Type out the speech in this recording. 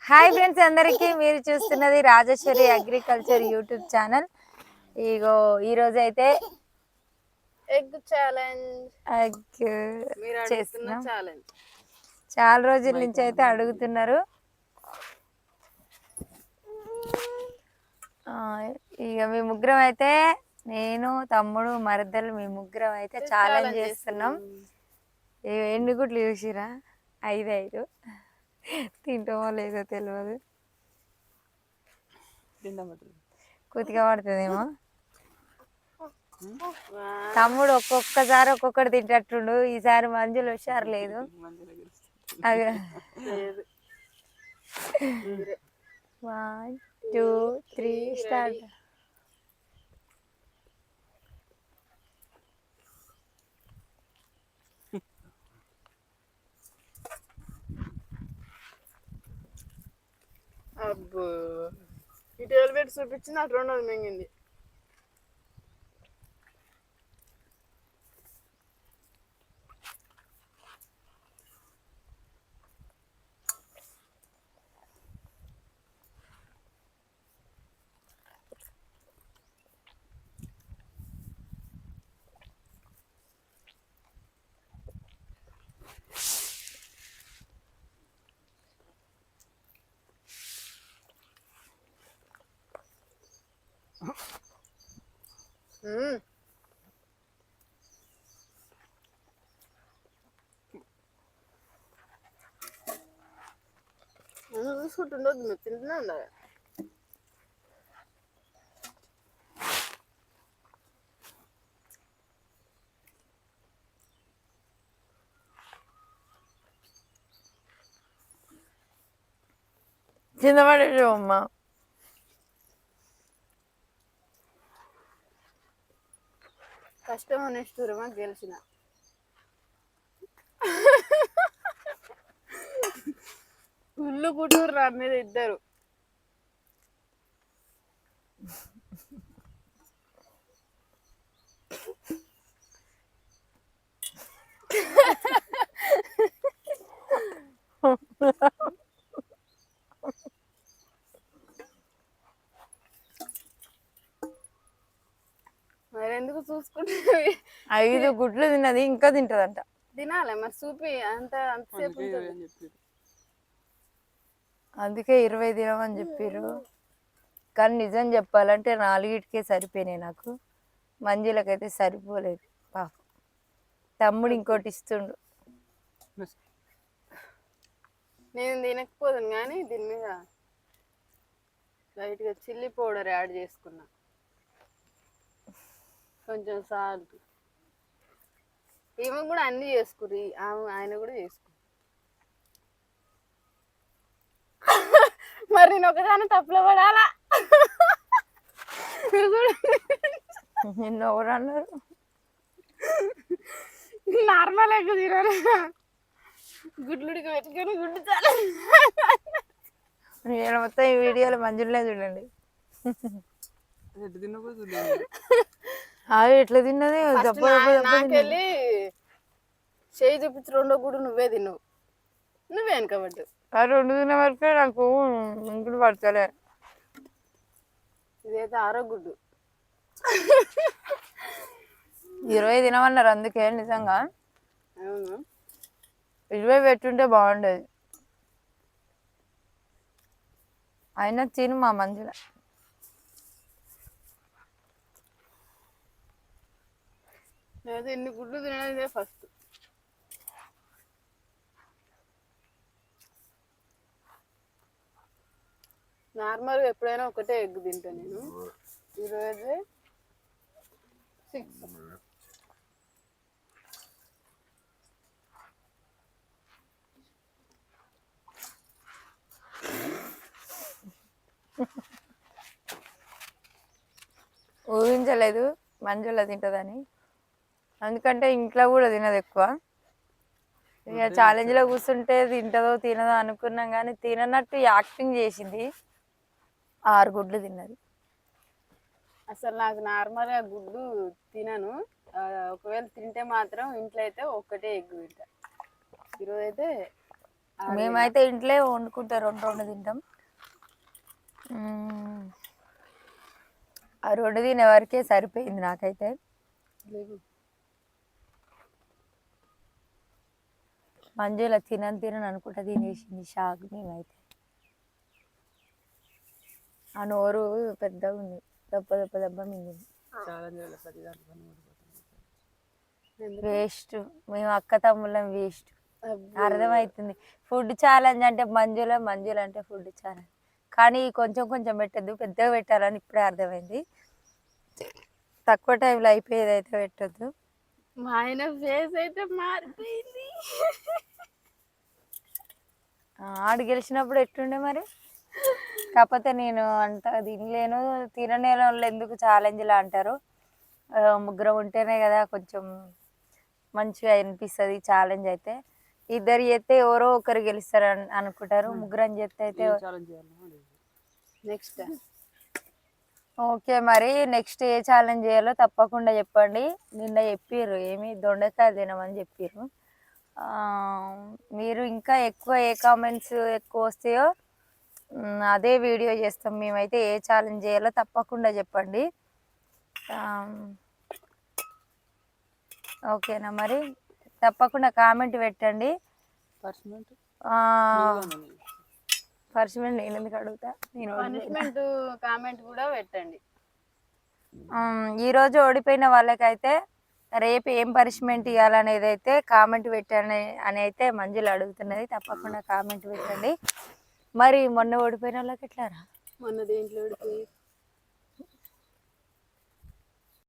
Hi friends అందరికీ, మీరు చూస్తున్నది రాజేశ్వరి అగ్రికల్చర్ యూట్యూబ్ ఛానల్. ఇగో ఈరోజు అయితే ఎగ్ ఛాలెంజ్ ఎగ్ మీరు అడుగుతున్న చేస్తున్నాం. ఛాలెంజ్ చాలా రోజుల నుంచి అయితే అడుగుతున్నారు. ఇక మీ ముగ్గురం అయితే, నేను తమ్ముడు మరదలు, మీ ముగ్గురం అయితే ఛాలెంజ్ చేస్తున్నాం. ఎన్ని గుడ్లు చూసిరా? 5 తింటామో లేదో తెలియదు. కొద్దిగా పడుతుందేమో. తమ్ముడు ఒక్కొక్కసారి ఒక్కొక్కటి తింటట్టుండు. ఈసారి మంజులు హుషారు లేదు. 1 2 3 స్టార్ట్. అబ్బో, ఈ టేబుల్ పెట్టి చూపించింది అటు రెండోది మింగింది. చూసుకుంటుండొద్దు, మీరు తింటూనే ఉండాలి. చిన్నవాడు అమ్మ కష్టం నిష్ఠూరమా గెలిచిన. గుళ్ళు పుట్టూరు రా మీద ఇద్దరు. మరెందుకు చూసుకుంటే 5 గుడ్లు తిన్నది, ఇంకా తింటదంట. తినాలి మరి, చూపి అంతసేపు అందుకే 20 తినమని చెప్పారు. కానీ నిజం చెప్పాలంటే 4కే సరిపోయినాయి నాకు. మంజులకైతే సరిపోలేదు పాపం. తమ్ముడు ఇంకోటి ఇస్తుండు. నేను తినకపోదును కానీ దీని మీద లైట్గా చిల్లీ పౌడర్ యాడ్ చేసుకున్నా, కొంచెం సాల్ట్. ఈమె కూడా అన్నీ చేసుకుర్రి, ఆయన కూడా చేసుకుర్రి. మరి నేను ఒకదాని తప్పులో పడాలా? నిన్న ఎవరు అన్నారు? నార్మల్ ఎగ్ తినాలి, గుడ్లుడికి పెట్టుకొని గుడ్డు చాలా. నేను మొత్తం ఈ వీడియోలో మంజులనే చూడండి. అవి ఎట్లా తిన్నది? నాకెళ్ళి చేయి చూపించి 2వ గుడ్డు నువ్వే తిన్నావు, నువ్వే వెనకబడ్డు. ఆ 2 తిన్న వరకే నాకు ఇంకుడు పడతలే. ఇదైతే 6వ గుడ్డు. 20 తినమన్నారు, అందుకే నిజంగా 20 పెట్టుంటే బాగుండేది. అయినా తిను మా మంజుల. నేనైతే ఎన్ని గుడ్లు తినేదే ఫస్ట్. నార్మల్గా ఎప్పుడైనా ఒకటే ఎగ్ తింటా నేను. ఈరోజు 6. ఊహించలేదు మంజుల తింటుందని. ఎందుకంటే ఇంట్లో కూడా తినదు ఎక్కువ. ఇక ఛాలెంజ్లో కూర్చుంటే తింటుందో తినదో అనుకున్నాం, కానీ తిననట్టు యాక్టింగ్ చేసింది. 6 గుడ్లు తిన్నది. అసలు నాకు నార్మల్గా గుడ్డు తినను, ఒకవేళ తింటే మాత్రం ఇంట్లో అయితే ఒక్కటే ఎగ్ తింటా. ఈరోజు అయితే మేమైతే ఇంట్లో వండుకుంటాం, రెండు తింటాం. ఆ రెండు తినే వరకే సరిపోయింది నాకైతే. మంజుల తినని అనుకుంటా తినేసింది షాక్. మేమైతే ఆ నోరు పెద్దగా ఉంది, దెబ్బ మింగింది. వేస్ట్, మేము అక్క తమ్ముళ్ళం వేస్ట్. అర్థమవుతుంది. ఫుడ్ ఛాలెంజ్ అంటే మంజుల అంటే ఫుడ్ ఛాలెంజ్, కానీ కొంచెం కొంచెం పెట్టద్దు, పెద్దగా పెట్టాలని ఇప్పుడే అర్థమైంది. తక్కువ టైంలో అయిపోయేది అయితే పెట్టద్దు. మా ఆయన ఫేస్ అయితే మారిపోయింది. ఆడు గెలిచినప్పుడు ఎట్టుండే మరి. కాకపోతే నేను అంత తినలేను, తినలేని వాళ్ళు ఎందుకు ఛాలెంజ్లా అంటారు. ముగ్గురం ఉంటేనే కదా కొంచెం మంచిగా అనిపిస్తుంది ఛాలెంజ్ అయితే. ఇద్దరు చేస్తే ఎవరో ఒకరు గెలుస్తారు అనుకుంటారు, ముగ్గురం చేస్తే అయితే. నెక్స్ట్ ఓకే, మరి నెక్స్ట్ ఏ ఛాలెంజ్ చేయాలో తప్పకుండా చెప్పండి. నిన్న చెప్పిర్రు ఏమి దొండకాయలు తినమని చెప్పిర్రు. మీరు ఇంకా ఎక్కువ ఏ కామెంట్స్ ఎక్కువ వస్తాయో అదే వీడియో చేస్తాం. మేమైతే ఏ ఛాలెంజ్ చేయాలో తప్పకుండా చెప్పండి. ఓకేనా, మరి తప్పకుండా కామెంట్ పెట్టండి. పనిష్మెంట్ నేను ఎందుకు అడుగుతా, పనిష్మెంట్ కామెంట్ కూడా పెట్టండి. ఈరోజు ఓడిపోయిన వాళ్ళకైతే రేపు ఏం పనిష్మెంట్ ఇవ్వాలనేది అయితే కామెంట్ పెట్టండి అని అయితే మంజులు అడుగుతున్నది. తప్పకుండా కామెంట్ పెట్టండి. మరి మొన్న ఓడిపోయిన వాళ్ళకి ఎట్లారా? మొన్న దేంట్లో ఓడిపోయి